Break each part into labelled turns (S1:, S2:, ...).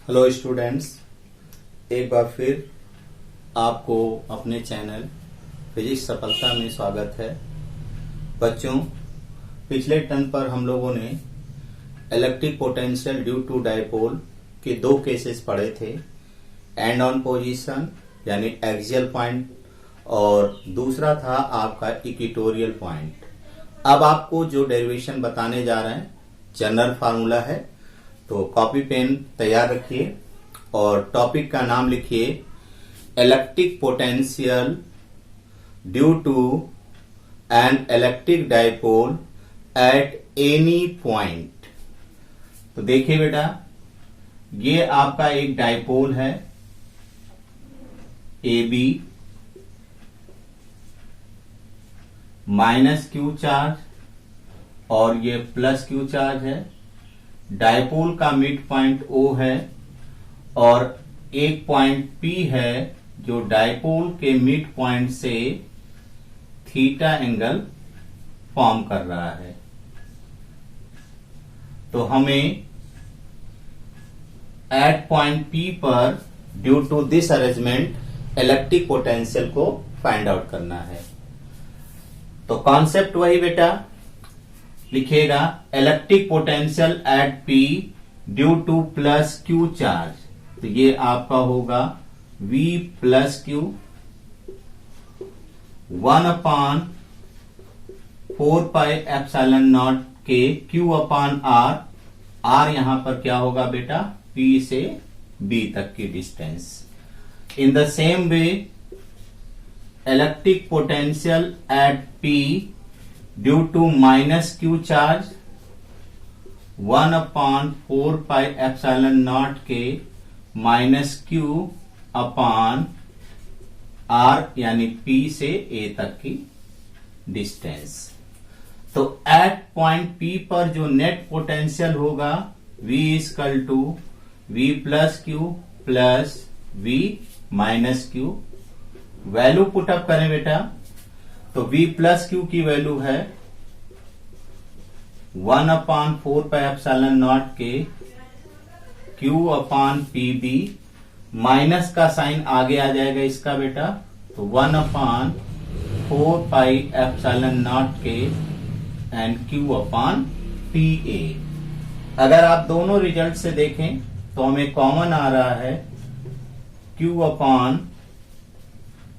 S1: Hello students, एक बार फिर आपको अपने चैनल फिजिक्स सफलता में स्वागत है। बच्चों, पिछले टर्म पर हम लोगों ने electric potential due to dipole के दो केसेस पढ़े थे, एंड ऑन पोजीशन यानी एक्सियल पॉइंट और दूसरा था आपका इक्वेटोरियल पॉइंट। अब आपको जो डेरिवेशन बताने जा रहे हैं जनरल फार्मूला है, तो कॉपी पेन तैयार रखिए और टॉपिक का नाम लिखिए electric potential due to an electric dipole at any point. तो देखिए बेटा, ये आपका एक डायपोल है A B, minus Q charge और ये प्लस क्यू चार्ज है। डायपोल का मिड पॉइंट O है और एक पॉइंट P है जो डायपोल के मिड पॉइंट से थीटा एंगल फॉर्म कर रहा है। तो हमें एट पॉइंट P पर due to this arrangement electric potential को फाइंड आउट करना है। तो कॉन्सेप्ट वही बेटा, लिखिएगा electric potential at P due to plus Q charge. तो ये आपका होगा V प्लस क्यू 1/4πε0 के Q/R। R यहां पर क्या होगा बेटा, P से B तक की distance. In the same way electric potential at P due to minus Q charge 1/4πε0 के माइनस क्यू अपान R यानी P से A तक की डिस्टेंस। तो एट पॉइंट P पर जो नेट पोटेंशियल होगा V equal to V plus Q plus V minus Q. Value put up करें बेटा, तो V प्लस क्यू की वैल्यू है 1/4πε0 के Q अपान PB। माइनस का साइन आगे आ जाएगा इसका बेटा, तो 1/4πε0 के एंड Q अपान PA। अगर आप दोनों रिजल्ट से देखें तो हमें कॉमन आ रहा है Q अपान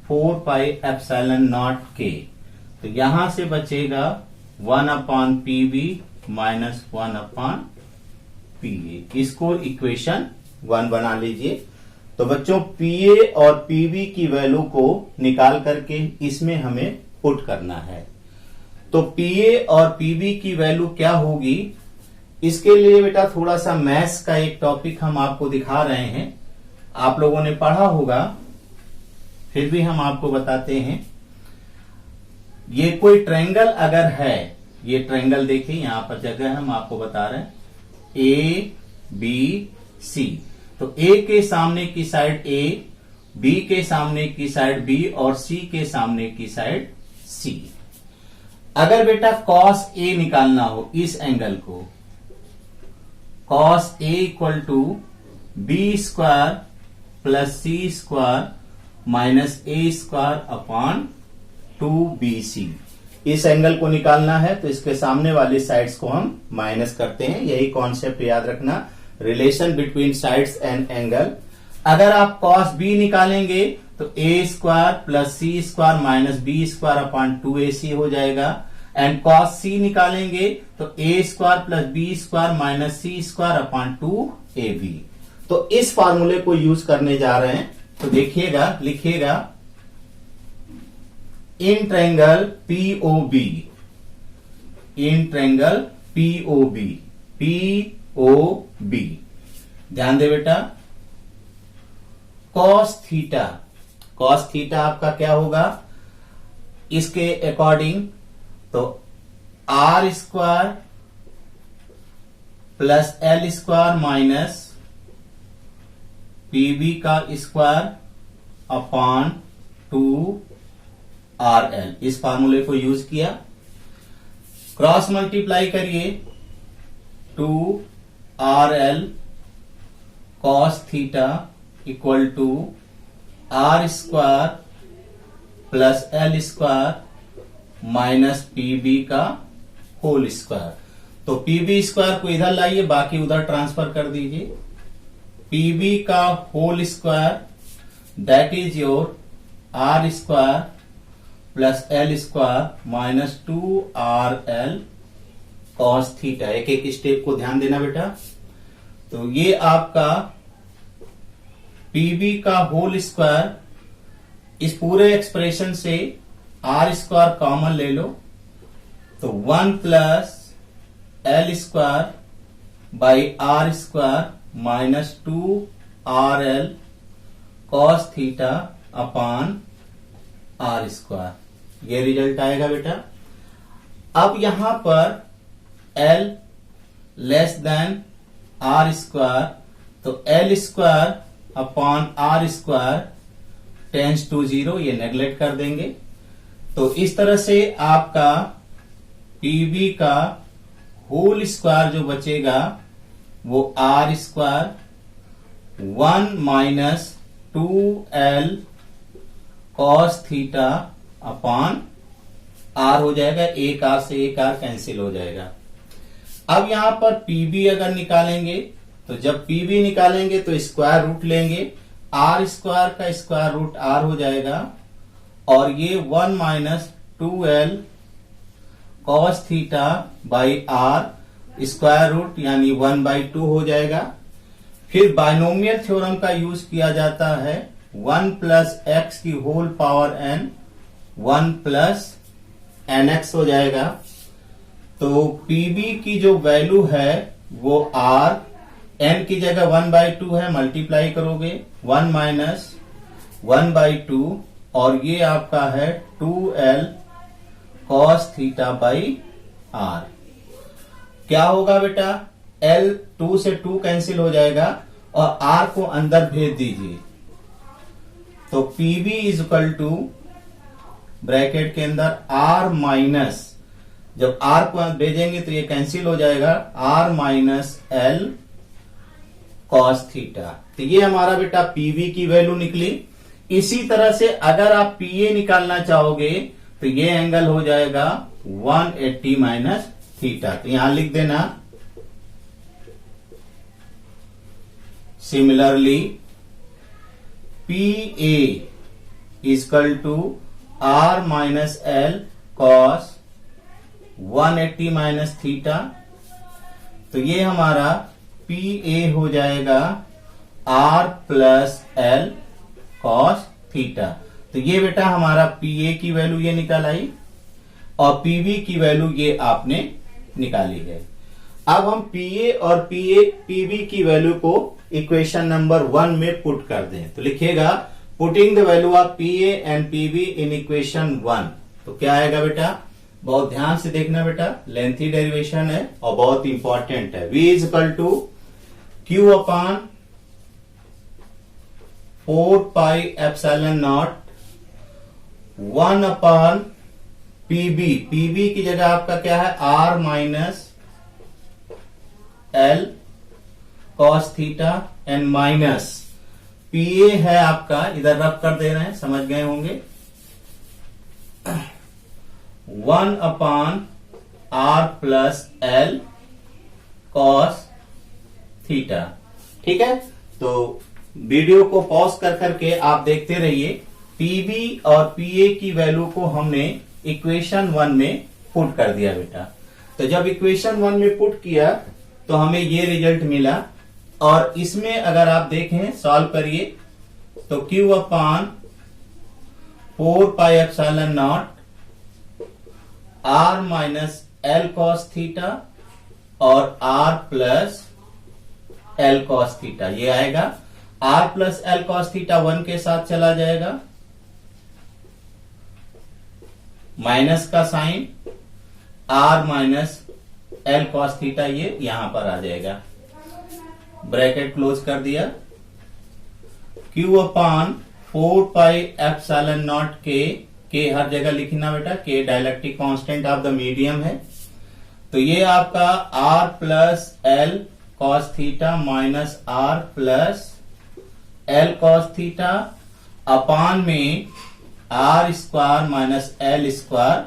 S1: 4πε0 के। तो यहां से बचेगा 1/PB माइनस 1/PA। इसको इक्वेशन 1 बना लीजिए। तो बच्चों, PA और PB की वैल्यू को निकाल करके इसमें हमें पुट करना है। तो PA और PB की वैल्यू क्या होगी, इसके लिए बेटा थोड़ा सा मैथ्स का एक टॉपिक हम आपको दिखा रहे हैं। आप लोगों ने पढ़ा होगा, फिर भी हम आपको बताते हैं। ये कोई ट्रायंगल अगर है, ये ट्रायंगल देखिए यहां पर जगह हम आपको बता रहे हैं ABC। तो A के सामने की साइड A, B के सामने की साइड B और C के सामने की साइड C। अगर बेटा cos A निकालना हो इस एंगल को, cos A equal to B square plus C square minus A square upon 2BC। इस एंगल को निकालना है तो इसके सामने वाली साइड्स को हम माइनस करते हैं। यही कॉन्सेप्ट याद रखना, relation between sides and angle. अगर आप cos B निकालेंगे तो A square plus C square minus B square upon 2AC हो जाएगा। एंड cos C निकालेंगे तो A square plus B square minus C square upon 2AB। तो इस फार्मूले को यूज करने जा रहे हैं। तो देखिएगा, लिखिएगा in triangle POB, in triangle POB। ध्यान दे बेटा, cos थीटा आपका क्या होगा इसके अकॉर्डिंग, तो R square plus L square minus PB का स्क्वायर अपान 2RL। इस फार्मूले को यूज किया, क्रॉस मल्टीप्लाई करिए 2RL cos theta equal to R square plus L square minus PB का होल स्क्वायर। तो पीबी स्क्वायर को इधर लाइए, बाकी उधर ट्रांसफर कर दीजिए। पीबी का whole square that is your R square plus L square minus 2RL cos theta. एक एक स्टेप को ध्यान देना बेटा। तो ये आपका पीबी का होल स्क्वायर, इस पूरे एक्सप्रेशन से आर स्क्वायर कॉमन ले लो, तो 1 plus L square by R square minus 2RL cos theta upon R square. ये रिजल्ट आएगा बेटा। अब यहां पर L less than R square, तो L square upon R square tends to 0, ये नेग्लेक्ट कर देंगे। तो इस तरह से आपका पीबी का होल स्क्वायर जो बचेगा वो R square 1 minus 2L cos theta upon R हो जाएगा। एक आर से एक आर कैंसिल हो जाएगा। अब यहां पर पीबी अगर निकालेंगे, तो जब पीबी निकालेंगे तो स्क्वायर रूट लेंगे, आर स्क्वायर का स्क्वायर रूट आर हो जाएगा, और ये 1 minus 2L cos theta by R square root यानी 1/2 हो जाएगा। फिर बाइनोमियल थ्योरम का यूज किया जाता है, 1 प्लस एक्स की whole power n 1 plus nx हो जाएगा। तो पीबी की जो वैल्यू है वो r, n की जगह 1/2 है, मल्टीप्लाई करोगे 1 माइनस 1/2, और ये आपका है 2L cos theta by are. क्या होगा बेटा, L 2 से 2 कैंसिल हो जाएगा और R को अंदर भेज दीजिए। तो PB is equal to bracket के अंदर R माइनस, जब R को भेजेंगे तो ये कैंसिल हो जाएगा, R minus L cos theta. तो ये हमारा बेटा PV की वैल्यू निकली। इसी तरह से अगर आप PA निकालना चाहोगे तो ये एंगल हो जाएगा 180 माइनस थीटा। तो यहां लिख देना, similarly PA equal to R minus L cos 180 minus theta. तो ये हमारा PA हो जाएगा R plus L cos theta. तो ये बेटा हमारा PA की वैल्यू ये निकल आई और PB की वैल्यू ये आपने निकाली है। अब हम PA और PB की वैल्यू को इक्वेशन नंबर 1 में पुट कर दें। तो लिखिएगा, putting the value of PA and PB in equation 1। तो क्या आएगा बेटा, बहुत ध्यान से देखना बेटा, लेंथी डेरिवेशन है और बहुत इंपॉर्टेंट है। V is equal to Q upon 4 pi epsilon naught 1 upon PB की जगह आपका क्या है, R minus L cos theta and minus PA है आपका, इधर रब कर दे रहे हैं, समझ गए होंगे, 1 upon R plus L cos theta. ठीक है, तो वीडियो को पॉज कर करके आप देखते रहिए। PB और PA की वैल्यू को हमने इक्वेशन 1 में पुट कर दिया बेटा। तो जब इक्वेशन 1 में पुट किया तो हमें ये रिजल्ट मिला, और इसमें अगर आप देखें, सॉल्व करिए, तो Q upon 4 pi epsilon naught R minus L cos theta और R plus L cos theta, ये आएगा। R plus L cos theta 1 के साथ चला जाएगा, माइनस का sign, R minus L cos theta ये यहां पर आ जाएगा, ब्रैकेट क्लोज कर दिया। Q upon 4 pi epsilon naught K हर जगह लिखना बेटा, K dielectric constant of the medium है। तो ये आपका R plus L cos theta minus R plus L cos theta upon में R square minus L square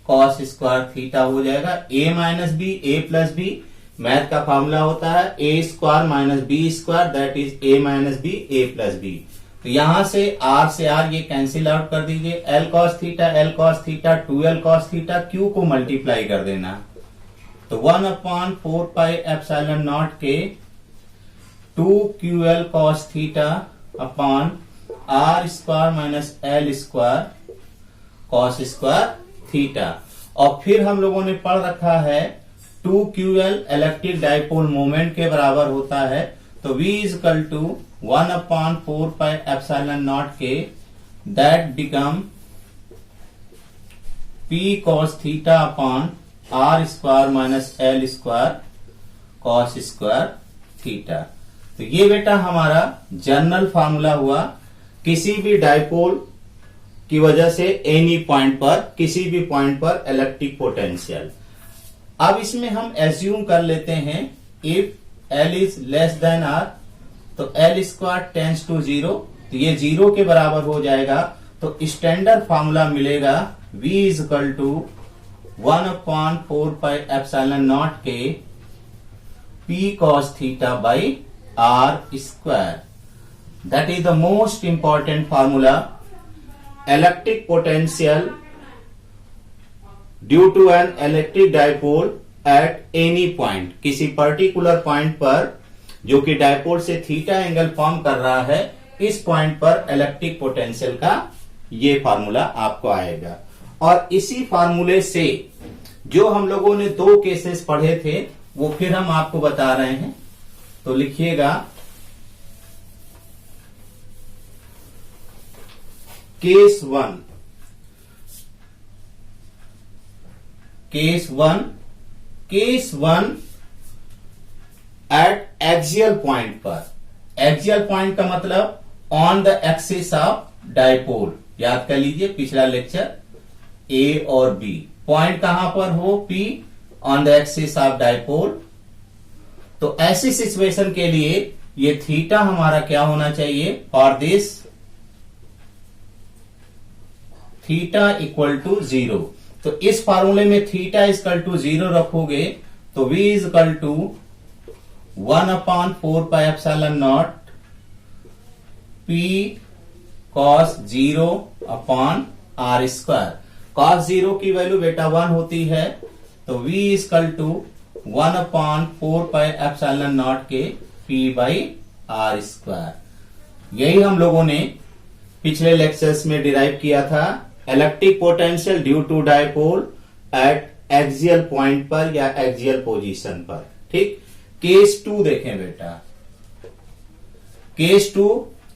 S1: cos square theta हो जाएगा। A minus B, A plus B, math का formula होता है A square minus B square, that is A minus B, A plus B. तो यहां से R ये कैंसिल आउट कर दीजिए। L cos theta 2l cos theta, Q को मल्टीप्लाई कर देना। तो 1/4 पाई एप्सिलॉन नॉट के 2ql cos theta upon R square minus L square cos square theta. और फिर हम लोगों ने पढ़ रखा है 2ql इलेक्ट्रिक डाइपोल मोमेंट के बराबर होता है। तो v is equal to 1/4 pi epsilon naught K, that become p cos theta upon R square minus L square cos square theta. तो ये बेटा हमारा जनरल फार्मूला हुआ किसी भी डाइपोल की वजह से एनी पॉइंट पर, किसी भी पॉइंट पर इलेक्ट्रिक पोटेंशियल। अब इसमें हम एज्यूम कर लेते हैं if L is less than R, तो एल स्क्वायर टेंस टू 0, तो ये 0 के बराबर हो जाएगा। तो स्टैंडर्ड फार्मूला मिलेगा v is equal to 1/4 pi epsilon naught के p cos theta by R square. That is the most important formula. Electric potential due to an electric dipole at any point, किसी particular point पर जो कि dipole से theta angle form कर रहा है, इस पॉइंट पर इलेक्ट्रिक पोटेंशियल का ये फार्मूला आपको आएगा। और इसी फार्मूले से जो हम लोगों ने 2 केसेस पढ़े थे वो फिर हम आपको बता रहे हैं। तो लिखिएगा केस 1 एट एक्सियल पॉइंट पर। एक्सियल पॉइंट का मतलब on the axis of dipole. याद कर लीजिए पिछला लेक्चर, ए और बी पॉइंट कहां पर हो, P on the axis of dipole. तो ऐसी सिचुएशन के लिए ये थीटा हमारा क्या होना चाहिए, for this theta equal to 0। तो इस फार्मूले में थीटा इक्वल टू 0 रखोगे तो v is equal to 1/4 pi epsilon naught p cos 0 upon R square. cos 0 की वैल्यू बेटा 1 होती है, तो v is equal to 1/4 pi epsilon naught के p बाई आर स्क्वायर। यही हम लोगों ने पिछले लेक्चर्स में डिराइव किया था। Electric potential due to dipole at axial point पर या एक्सियल पोजीशन पर। ठीक, केस 2 देखें बेटा। केस 2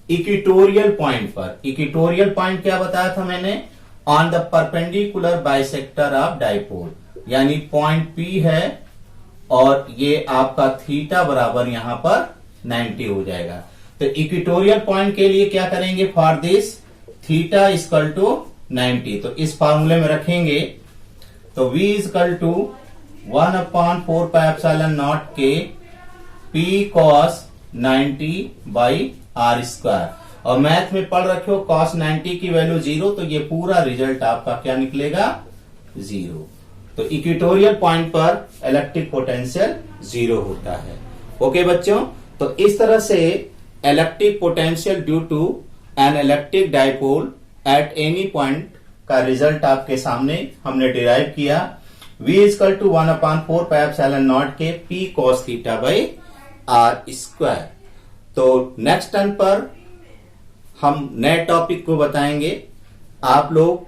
S1: इक्वेटोरियल पॉइंट पर। इक्वेटोरियल पॉइंट क्या बताया था मैंने, on the perpendicular bisector of dipole, यानी पॉइंट P है और ये आपका थीटा बराबर यहां पर 90 हो जाएगा। तो इक्वेटोरियल पॉइंट के लिए क्या करेंगे, for this theta equal to 90, तो इस फार्मूले में रखेंगे। तो v is equal to 1/4 pi epsilon naught के p cos 90 by R square. और मैथ में पढ़ रखे हो cos 90 की वैल्यू 0, तो ये पूरा रिजल्ट आपका क्या निकलेगा, 0। तो इक्वेटोरियल पॉइंट पर इलेक्ट्रिक पोटेंशियल 0 होता है। ओके बच्चों, तो इस तरह से electric potential due to an electric dipole at any point का रिजल्ट आपके सामने हमने डिराइव किया। v equal to 1/4 pi epsilon naught के p cos theta by R square. तो नेक्स्ट टर्न पर हम नए टॉपिक को बताएंगे। आप लोग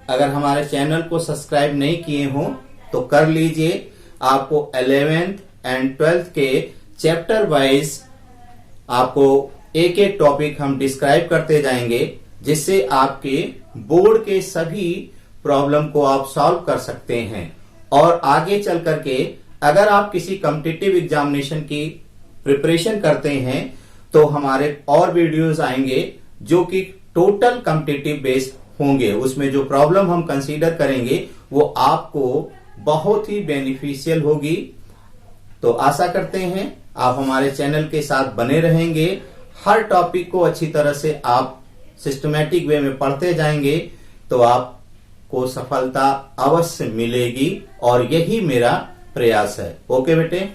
S1: अगर हमारे चैनल को सब्सक्राइब नहीं किए हो तो कर लीजिए। आपको 11th एंड 12th के चैप्टर वाइज आपको एक एक टॉपिक हम डिस्क्राइब करते जाएंगे, जिससे आपके बोर्ड के सभी प्रॉब्लम को आप सॉल्व कर सकते हैं। और आगे चल करके अगर आप किसी कॉम्पिटिटिव एग्जामिनेशन की प्रिपरेशन करते हैं तो हमारे और वीडियोस आएंगे जो कि टोटल कॉम्पिटिटिव बेस्ड होंगे। उसमें जो प्रॉब्लम हम कंसीडर करेंगे वो आपको बहुत ही बेनिफिशियल होगी तो आशा करते हैं आप हमारे चैनल के साथ बने रहेंगे। हर टॉपिक को अच्छी तरह से आप सिस्टमैटिक वे में पढ़ते जाएंगे तो आपको सफलता अवश्य मिलेगी, और यही मेरा प्रयास है। ओके बेटे।